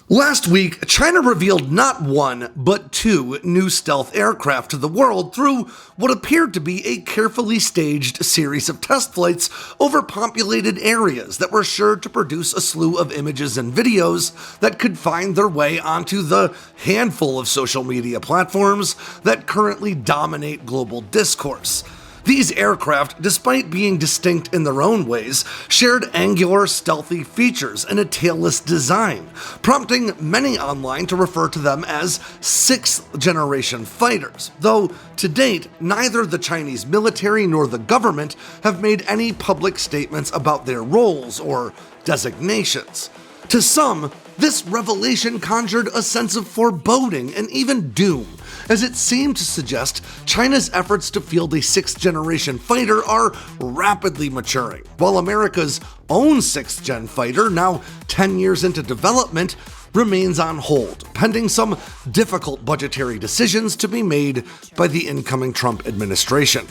Last week, China revealed not one, but two new stealth aircraft to the world through what appeared to be a carefully staged series of test flights over populated areas that were sure to produce a slew of images and videos that could find their way onto the handful of social media platforms that currently dominate global discourse. These aircraft, despite being distinct in their own ways, shared angular, stealthy features and a tailless design, prompting many online to refer to them as sixth-generation fighters, though to date, neither the Chinese military nor the government have made any public statements about their roles or designations. To some, this revelation conjured a sense of foreboding and even doom, as it seemed to suggest China's efforts to field a sixth-generation fighter are rapidly maturing, while America's own sixth-gen fighter, now 10 years into development, remains on hold, pending some difficult budgetary decisions to be made by the incoming Trump administration.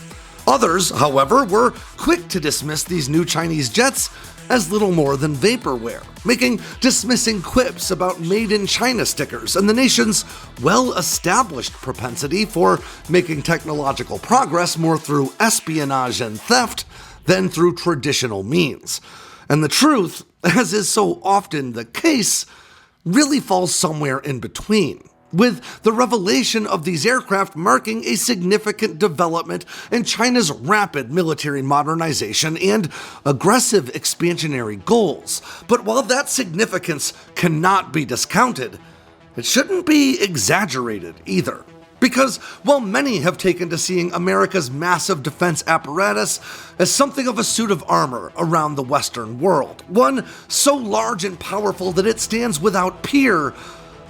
Others, however, were quick to dismiss these new Chinese jets as little more than vaporware, making dismissing quips about Made in China stickers and the nation's well-established propensity for making technological progress more through espionage and theft than through traditional means. And the truth, as is so often the case, really falls somewhere in between, with the revelation of these aircraft marking a significant development in China's rapid military modernization and aggressive expansionary goals. But while that significance cannot be discounted, it shouldn't be exaggerated either. Because while many have taken to seeing America's massive defense apparatus as something of a suit of armor around the Western world, one so large and powerful that it stands without peer,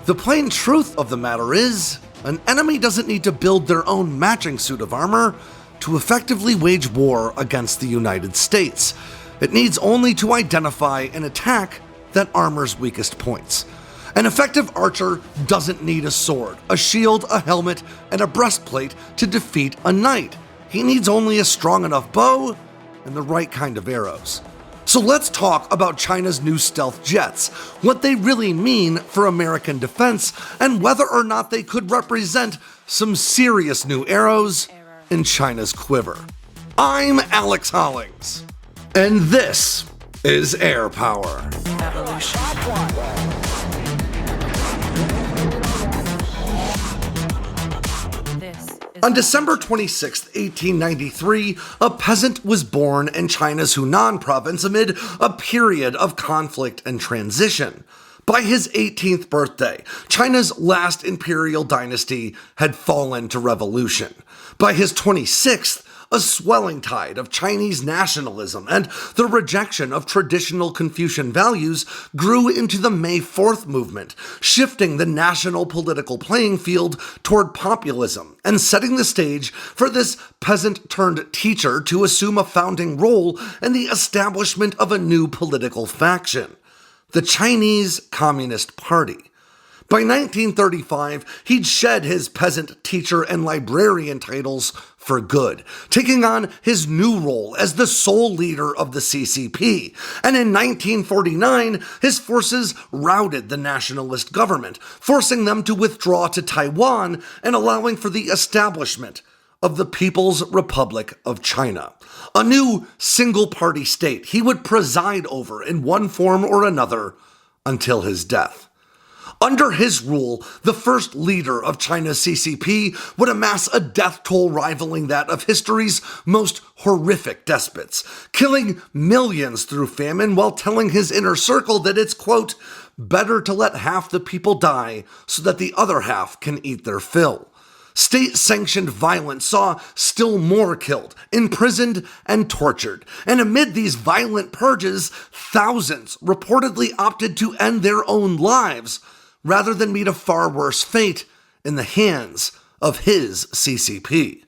the plain truth of the matter is, an enemy doesn't need to build their own matching suit of armor to effectively wage war against the United States. It needs only to identify and attack that armor's weakest points. An effective archer doesn't need a sword, a shield, a helmet, and a breastplate to defeat a knight. He needs only a strong enough bow and the right kind of arrows. So let's talk about China's new stealth jets, what they really mean for American defense, and whether or not they could represent some serious new arrows in China's quiver. I'm Alex Hollings, and this is Air Power. On December 26, 1893, a peasant was born in China's Hunan province amid a period of conflict and transition. By his 18th birthday, China's last imperial dynasty had fallen to revolution. By his 26th, a swelling tide of Chinese nationalism and the rejection of traditional Confucian values grew into the May 4th movement, shifting the national political playing field toward populism and setting the stage for this peasant-turned-teacher to assume a founding role in the establishment of a new political faction, the Chinese Communist Party. By 1935, he'd shed his peasant teacher and librarian titles for good, taking on his new role as the sole leader of the CCP. And in 1949, his forces routed the nationalist government, forcing them to withdraw to Taiwan and allowing for the establishment of the People's Republic of China, a new single-party state he would preside over in one form or another until his death. Under his rule, the first leader of China's CCP would amass a death toll rivaling that of history's most horrific despots, killing millions through famine while telling his inner circle that it's, quote, better to let half the people die so that the other half can eat their fill. State-sanctioned violence saw still more killed, imprisoned, and tortured. And amid these violent purges, thousands reportedly opted to end their own lives rather than meet a far worse fate in the hands of his CCP.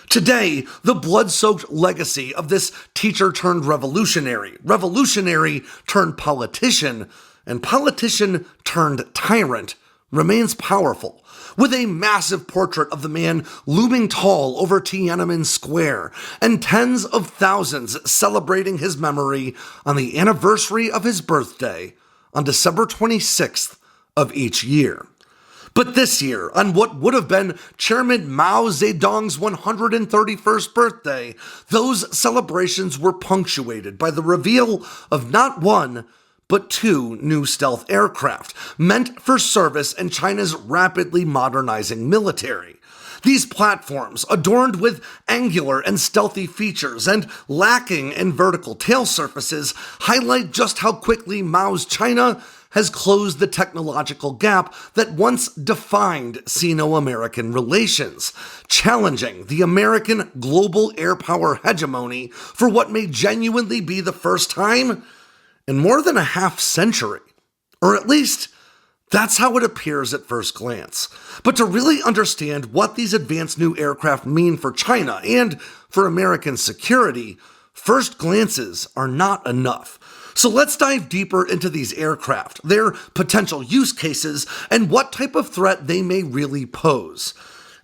Today, the blood-soaked legacy of this teacher-turned-revolutionary, revolutionary-turned-politician, and politician-turned-tyrant remains powerful, with a massive portrait of the man looming tall over Tiananmen Square, and tens of thousands celebrating his memory on the anniversary of his birthday on December 26th of each year. But this year, on what would have been Chairman Mao Zedong's 131st birthday, those celebrations were punctuated by the reveal of not one, but two new stealth aircraft meant for service in China's rapidly modernizing military. These platforms, adorned with angular and stealthy features and lacking in vertical tail surfaces, highlight just how quickly Mao's China has closed the technological gap that once defined Sino-American relations, challenging the American global air power hegemony for what may genuinely be the first time in more than a half-century. Or at least, that's how it appears at first glance. But to really understand what these advanced new aircraft mean for China and for American security, first glances are not enough. So let's dive deeper into these aircraft, their potential use cases, and what type of threat they may really pose.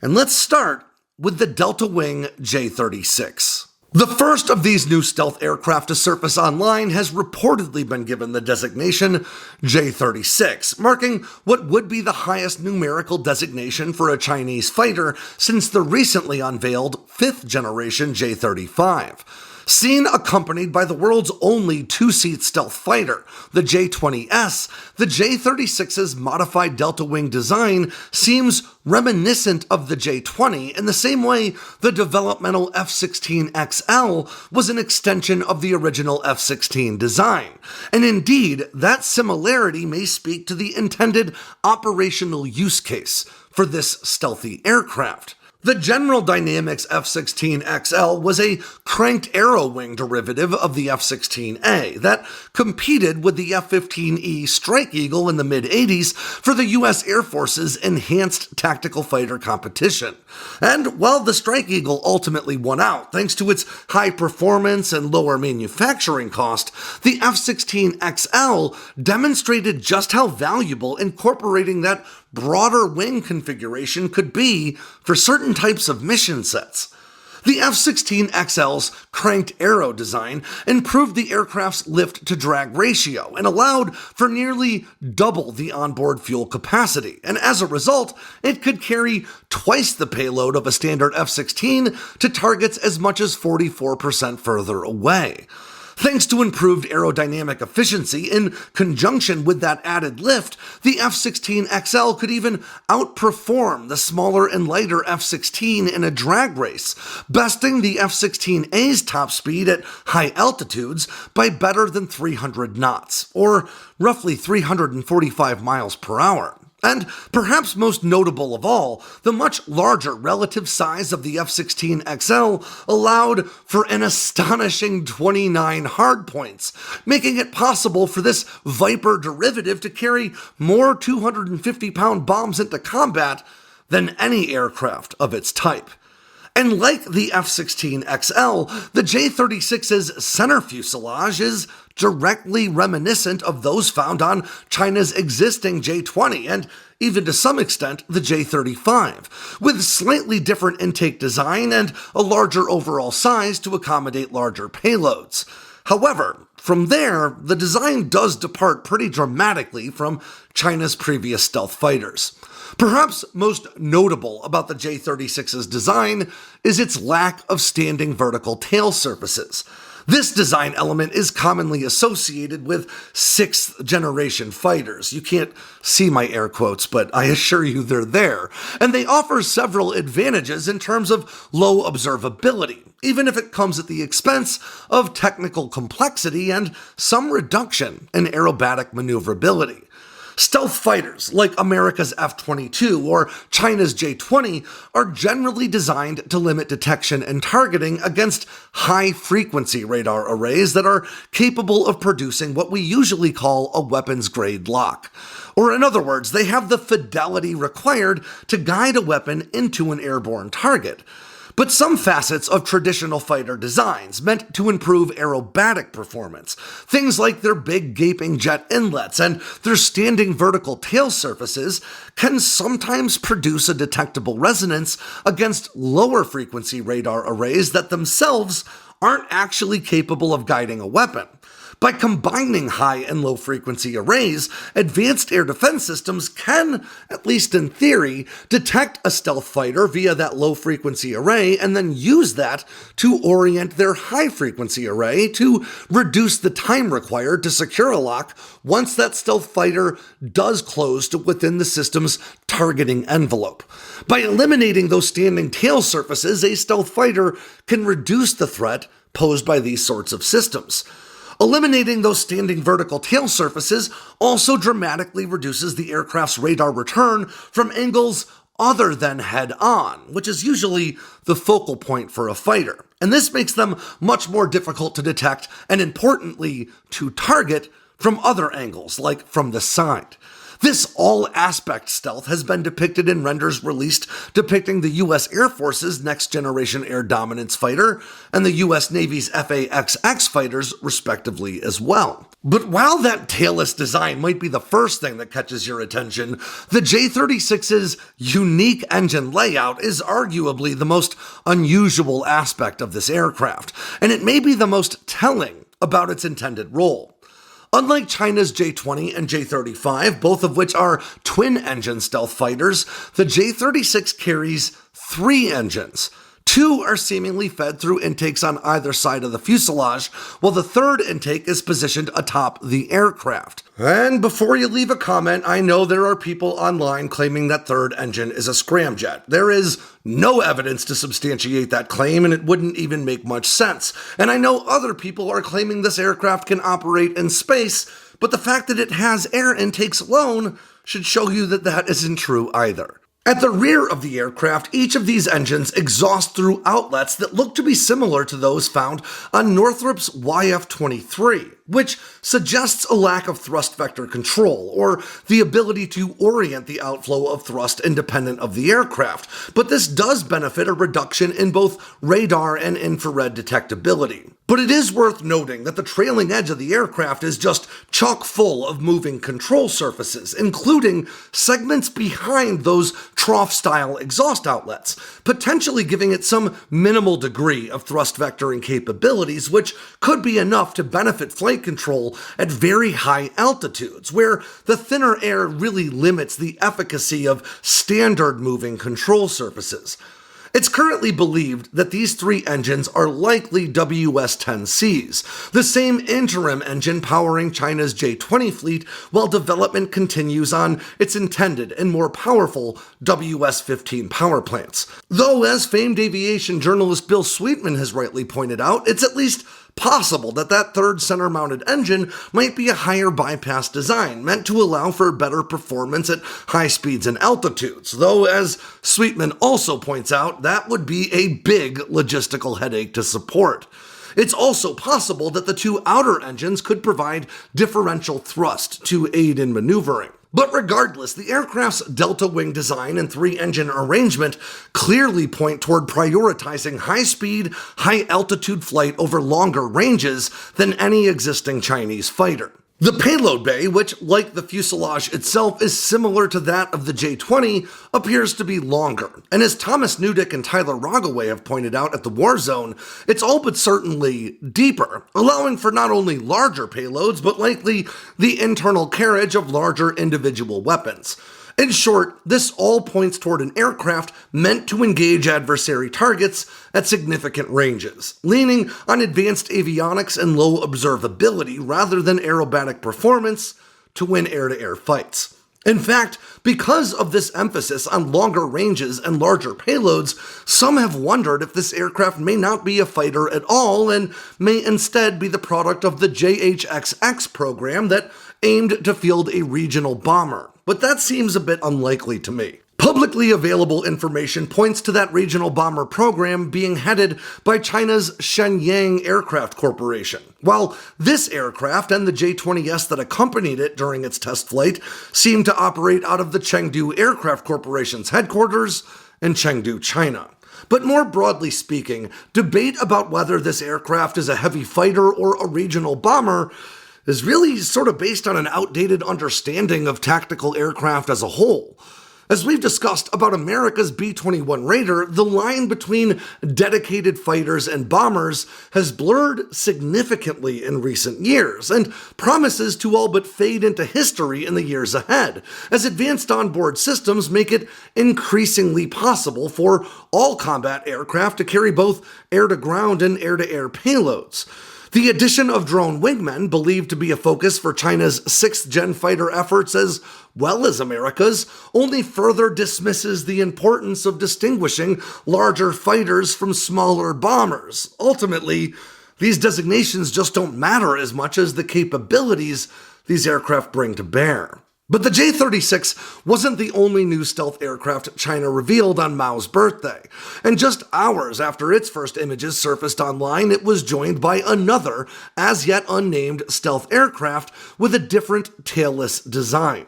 And let's start with the Delta Wing J-36. The first of these new stealth aircraft to surface online has reportedly been given the designation J-36, marking what would be the highest numerical designation for a Chinese fighter since the recently unveiled 5th generation J-35. Seen accompanied by the world's only two-seat stealth fighter, the J-20S, the J-36's modified Delta Wing design seems reminiscent of the J-20 in the same way the developmental F-16XL was an extension of the original F-16 design. And indeed, that similarity may speak to the intended operational use case for this stealthy aircraft. The General Dynamics F-16XL was a cranked arrow wing derivative of the F-16A that competed with the F-15E Strike Eagle in the mid-80s for the U.S. Air Force's enhanced tactical fighter competition. And while the Strike Eagle ultimately won out thanks to its high performance and lower manufacturing cost, the F-16XL demonstrated just how valuable incorporating that broader wing configuration could be for certain types of mission sets. The F-16XL's cranked arrow design improved the aircraft's lift-to-drag ratio and allowed for nearly double the onboard fuel capacity, and as a result, it could carry twice the payload of a standard F-16 to targets as much as 44% further away. Thanks to improved aerodynamic efficiency in conjunction with that added lift, the F-16XL could even outperform the smaller and lighter F-16 in a drag race, besting the F-16A's top speed at high altitudes by better than 300 knots, or roughly 345 miles per hour. And perhaps most notable of all, the much larger relative size of the F-16XL allowed for an astonishing 29 hardpoints, making it possible for this Viper derivative to carry more 250-pound bombs into combat than any aircraft of its type. And like the F-16XL, the J-36's center fuselage is directly reminiscent of those found on China's existing J-20 and even to some extent the J-35, with slightly different intake design and a larger overall size to accommodate larger payloads. However, from there, the design does depart pretty dramatically from China's previous stealth fighters. Perhaps most notable about the J-36's design is its lack of standing vertical tail surfaces. This design element is commonly associated with 6th generation fighters. You can't see my air quotes, but I assure you they're there. And they offer several advantages in terms of low observability, even if it comes at the expense of technical complexity and some reduction in aerobatic maneuverability. Stealth fighters, like America's F-22 or China's J-20, are generally designed to limit detection and targeting against high-frequency radar arrays that are capable of producing what we usually call a weapons-grade lock. Or in other words, they have the fidelity required to guide a weapon into an airborne target. But some facets of traditional fighter designs meant to improve aerobatic performance, things like their big gaping jet inlets and their standing vertical tail surfaces, can sometimes produce a detectable resonance against lower frequency radar arrays that themselves aren't actually capable of guiding a weapon. By combining high and low frequency arrays, advanced air defense systems can, at least in theory, detect a stealth fighter via that low frequency array and then use that to orient their high frequency array to reduce the time required to secure a lock once that stealth fighter does close to within the system's targeting envelope. By eliminating those standing tail surfaces, a stealth fighter can reduce the threat posed by these sorts of systems. Eliminating those standing vertical tail surfaces also dramatically reduces the aircraft's radar return from angles other than head-on, which is usually the focal point for a fighter. And this makes them much more difficult to detect and, importantly, to target from other angles, like from the side. This all-aspect stealth has been depicted in renders released depicting the U.S. Air Force's next-generation air dominance fighter and the U.S. Navy's F/A-XX fighters, respectively, as well. But while that tailless design might be the first thing that catches your attention, the J-36's unique engine layout is arguably the most unusual aspect of this aircraft, and it may be the most telling about its intended role. Unlike China's J-20 and J-35, both of which are twin-engine stealth fighters, the J-36 carries 3 engines. 2 are seemingly fed through intakes on either side of the fuselage, while the third intake is positioned atop the aircraft. And before you leave a comment, I know there are people online claiming that third engine is a scramjet. There is no evidence to substantiate that claim, and it wouldn't even make much sense. And I know other people are claiming this aircraft can operate in space, but the fact that it has air intakes alone should show you that that isn't true either. At the rear of the aircraft, each of these engines exhaust through outlets that look to be similar to those found on Northrop's YF-23, which suggests a lack of thrust vector control, or the ability to orient the outflow of thrust independent of the aircraft, but this does benefit a reduction in both radar and infrared detectability. But it is worth noting that the trailing edge of the aircraft is just chock full of moving control surfaces, including segments behind those trough-style exhaust outlets, potentially giving it some minimal degree of thrust vectoring capabilities, which could be enough to benefit flight control at very high altitudes, where the thinner air really limits the efficacy of standard moving control surfaces. It's currently believed that these 3 engines are likely WS-10Cs, the same interim engine powering China's J-20 fleet, while development continues on its intended and more powerful WS-15 power plants. Though, as famed aviation journalist Bill Sweetman has rightly pointed out, it's at least possible that that third center-mounted engine might be a higher bypass design, meant to allow for better performance at high speeds and altitudes, though, as Sweetman also points out, that would be a big logistical headache to support. It's also possible that the 2 outer engines could provide differential thrust to aid in maneuvering. But regardless, the aircraft's delta wing design and 3-engine arrangement clearly point toward prioritizing high-speed, high-altitude flight over longer ranges than any existing Chinese fighter. The payload bay, which, like the fuselage itself, is similar to that of the J-20, appears to be longer. And as Thomas Newdick and Tyler Rogaway have pointed out at the War Zone, it's all but certainly deeper, allowing for not only larger payloads, but likely the internal carriage of larger individual weapons. In short, this all points toward an aircraft meant to engage adversary targets at significant ranges, leaning on advanced avionics and low observability rather than aerobatic performance to win air-to-air fights. In fact, because of this emphasis on longer ranges and larger payloads, some have wondered if this aircraft may not be a fighter at all and may instead be the product of the JHXX program that aimed to field a regional bomber. But that seems a bit unlikely to me. Publicly available information points to that regional bomber program being headed by China's Shenyang Aircraft Corporation. While this aircraft and the J-20S that accompanied it during its test flight seem to operate out of the Chengdu Aircraft Corporation's headquarters in Chengdu, China. But more broadly speaking, debate about whether this aircraft is a heavy fighter or a regional bomber is really sort of based on an outdated understanding of tactical aircraft as a whole. As we've discussed about America's B-21 Raider, the line between dedicated fighters and bombers has blurred significantly in recent years, and promises to all but fade into history in the years ahead, as advanced onboard systems make it increasingly possible for all combat aircraft to carry both air-to-ground and air-to-air payloads. The addition of drone wingmen, believed to be a focus for China's 6th-gen fighter efforts as well as America's, only further dismisses the importance of distinguishing larger fighters from smaller bombers. Ultimately, these designations just don't matter as much as the capabilities these aircraft bring to bear. But the J-36 wasn't the only new stealth aircraft China revealed on Mao's birthday, and just hours after its first images surfaced online, it was joined by another, as yet unnamed, stealth aircraft with a different tailless design.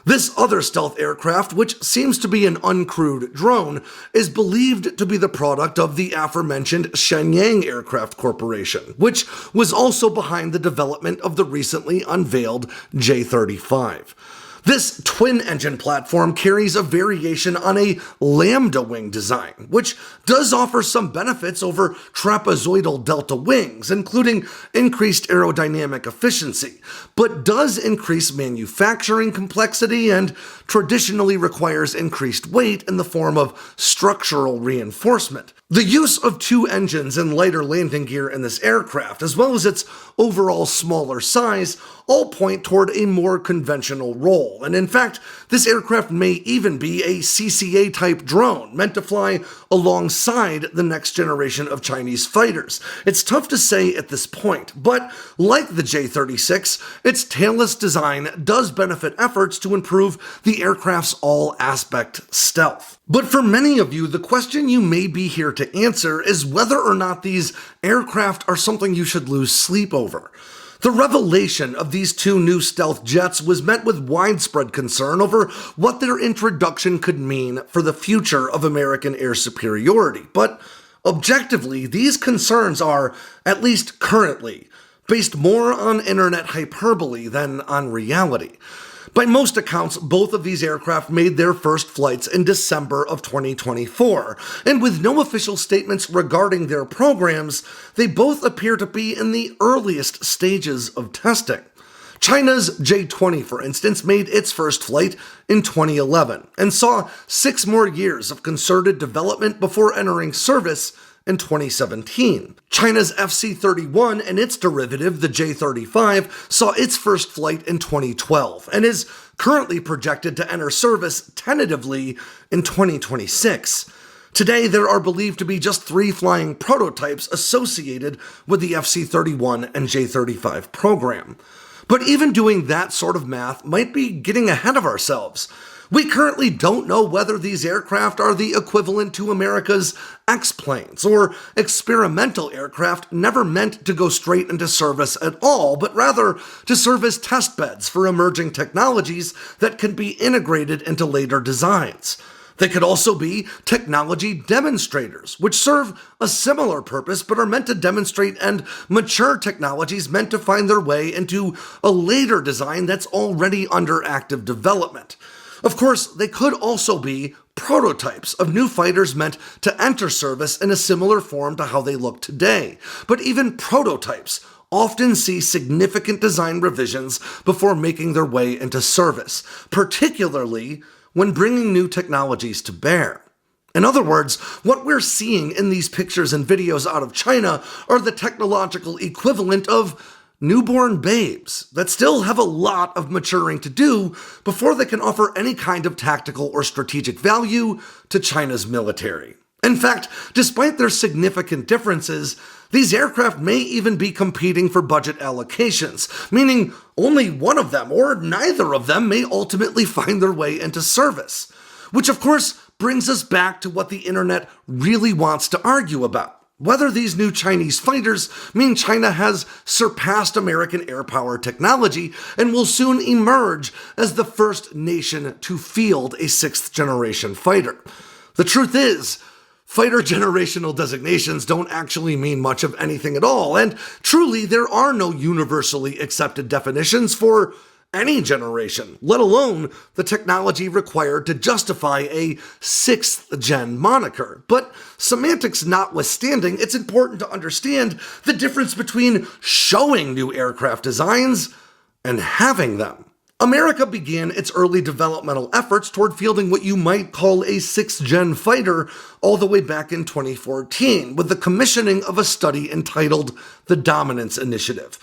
This other stealth aircraft, which seems to be an uncrewed drone, is believed to be the product of the aforementioned Shenyang Aircraft Corporation, which was also behind the development of the recently unveiled J-35. This twin-engine platform carries a variation on a lambda wing design, which does offer some benefits over trapezoidal delta wings, including increased aerodynamic efficiency, but does increase manufacturing complexity and traditionally requires increased weight in the form of structural reinforcement. The use of two engines and lighter landing gear in this aircraft, as well as its overall smaller size, all point toward a more conventional role. And in fact, this aircraft may even be a CCA-type drone, meant to fly alongside the next generation of Chinese fighters. It's tough to say at this point, but like the J-36, its tailless design does benefit efforts to improve the aircraft's all-aspect stealth. But for many of you, the question you may be here to answer is whether or not these aircraft are something you should lose sleep over. The revelation of these two new stealth jets was met with widespread concern over what their introduction could mean for the future of American air superiority. But objectively, these concerns are, at least currently, based more on internet hyperbole than on reality. By most accounts, both of these aircraft made their first flights in December of 2024, and with no official statements regarding their programs, they both appear to be in the earliest stages of testing. China's J-20, for instance, made its first flight in 2011, and saw 6 more years of concerted development before entering service in 2017. China's FC-31 and its derivative, the J-35, saw its first flight in 2012 and is currently projected to enter service tentatively in 2026. Today, there are believed to be just 3 flying prototypes associated with the FC-31 and J-35 program. But even doing that sort of math might be getting ahead of ourselves. We currently don't know whether these aircraft are the equivalent to America's X-planes, or experimental aircraft never meant to go straight into service at all, but rather to serve as test beds for emerging technologies that can be integrated into later designs. They could also be technology demonstrators, which serve a similar purpose but are meant to demonstrate and mature technologies meant to find their way into a later design that's already under active development. Of course, they could also be prototypes of new fighters meant to enter service in a similar form to how they look today. But even prototypes often see significant design revisions before making their way into service, particularly when bringing new technologies to bear. In other words, what we're seeing in these pictures and videos out of China are the technological equivalent of newborn babes that still have a lot of maturing to do before they can offer any kind of tactical or strategic value to China's military. In fact, despite their significant differences, these aircraft may even be competing for budget allocations, meaning only one of them or neither of them may ultimately find their way into service. Which of course brings us back to what the internet really wants to argue about. Whether these new Chinese fighters mean China has surpassed American air power technology and will soon emerge as the first nation to field a 6th-generation fighter. The truth is, fighter generational designations don't actually mean much of anything at all, and truly there are no universally accepted definitions for any generation, let alone the technology required to justify a 6th gen moniker. But semantics notwithstanding, it's important to understand the difference between showing new aircraft designs and having them. America began its early developmental efforts toward fielding what you might call a 6th gen fighter all the way back in 2014 with the commissioning of a study entitled the Dominance Initiative.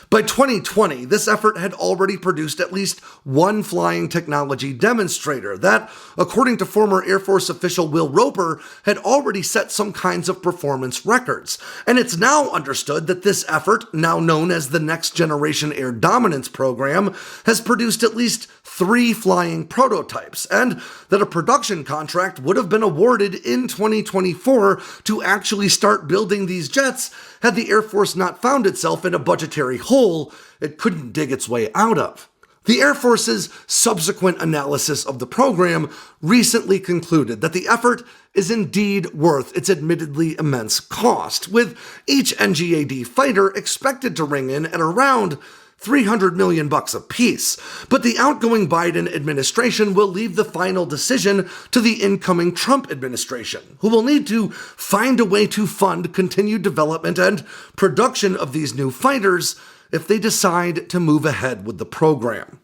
By 2020, this effort had already produced at least one flying technology demonstrator that, according to former Air Force official Will Roper, had already set some kinds of performance records. And it's now understood that this effort, now known as the Next Generation Air Dominance Program, has produced at least 3 flying prototypes, and that a production contract would have been awarded in 2024 to actually start building these jets had the Air Force not found itself in a budgetary hole it couldn't dig its way out of. The Air Force's subsequent analysis of the program recently concluded that the effort is indeed worth its admittedly immense cost, with each NGAD fighter expected to ring in at around $300 million apiece. But the outgoing Biden administration will leave the final decision to the incoming Trump administration, who will need to find a way to fund continued development and production of these new fighters if they decide to move ahead with the program.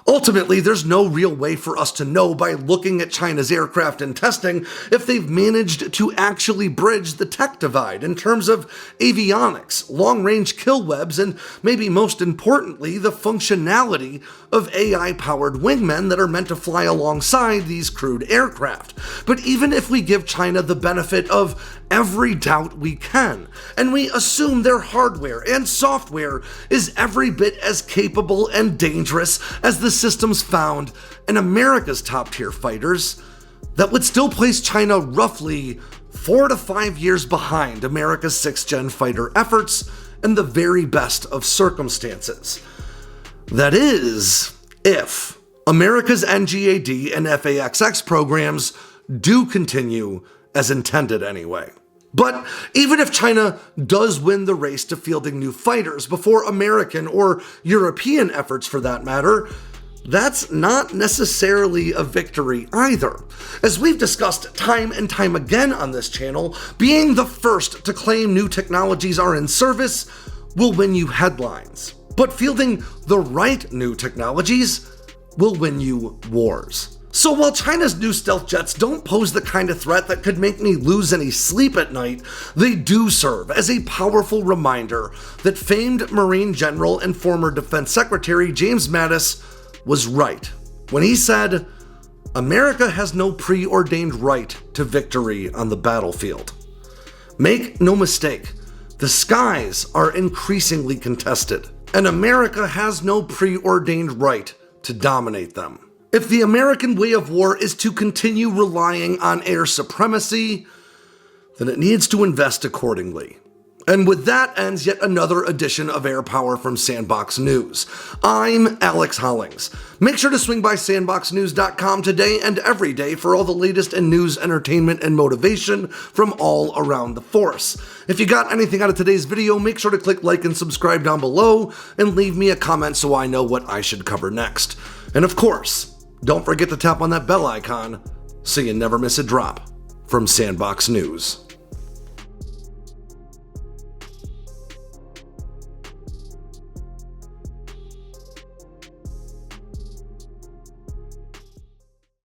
Ultimately, there's no real way for us to know by looking at China's aircraft and testing if they've managed to actually bridge the tech divide in terms of avionics, long-range kill webs, and maybe most importantly, the functionality of AI-powered wingmen that are meant to fly alongside these crewed aircraft. But even if we give China the benefit of every doubt we can, and we assume their hardware and software is every bit as capable and dangerous as the systems found in America's top-tier fighters, that would still place China roughly 4 to 5 years behind America's 6th gen fighter efforts in the very best of circumstances. That is, if America's NGAD and FAXX programs do continue as intended anyway. But even if China does win the race to fielding new fighters before American or European efforts for that matter, that's not necessarily a victory either. As we've discussed time and time again on this channel, being the first to claim new technologies are in service will win you headlines. But fielding the right new technologies will win you wars. So while China's new stealth jets don't pose the kind of threat that could make me lose any sleep at night, they do serve as a powerful reminder that famed Marine General and former Defense Secretary James Mattis was right when he said, "America has no preordained right to victory on the battlefield." Make no mistake, the skies are increasingly contested, and America has no preordained right to dominate them. If the American way of war is to continue relying on air supremacy, then it needs to invest accordingly. And with that ends yet another edition of Air Power from Sandboxx News. I'm Alex Hollings. Make sure to swing by sandboxnews.com today and every day for all the latest in news, entertainment, and motivation from all around the force. If you got anything out of today's video, make sure to click like and subscribe down below and leave me a comment so I know what I should cover next. And of course, don't forget to tap on that bell icon so you never miss a drop from Sandboxx News.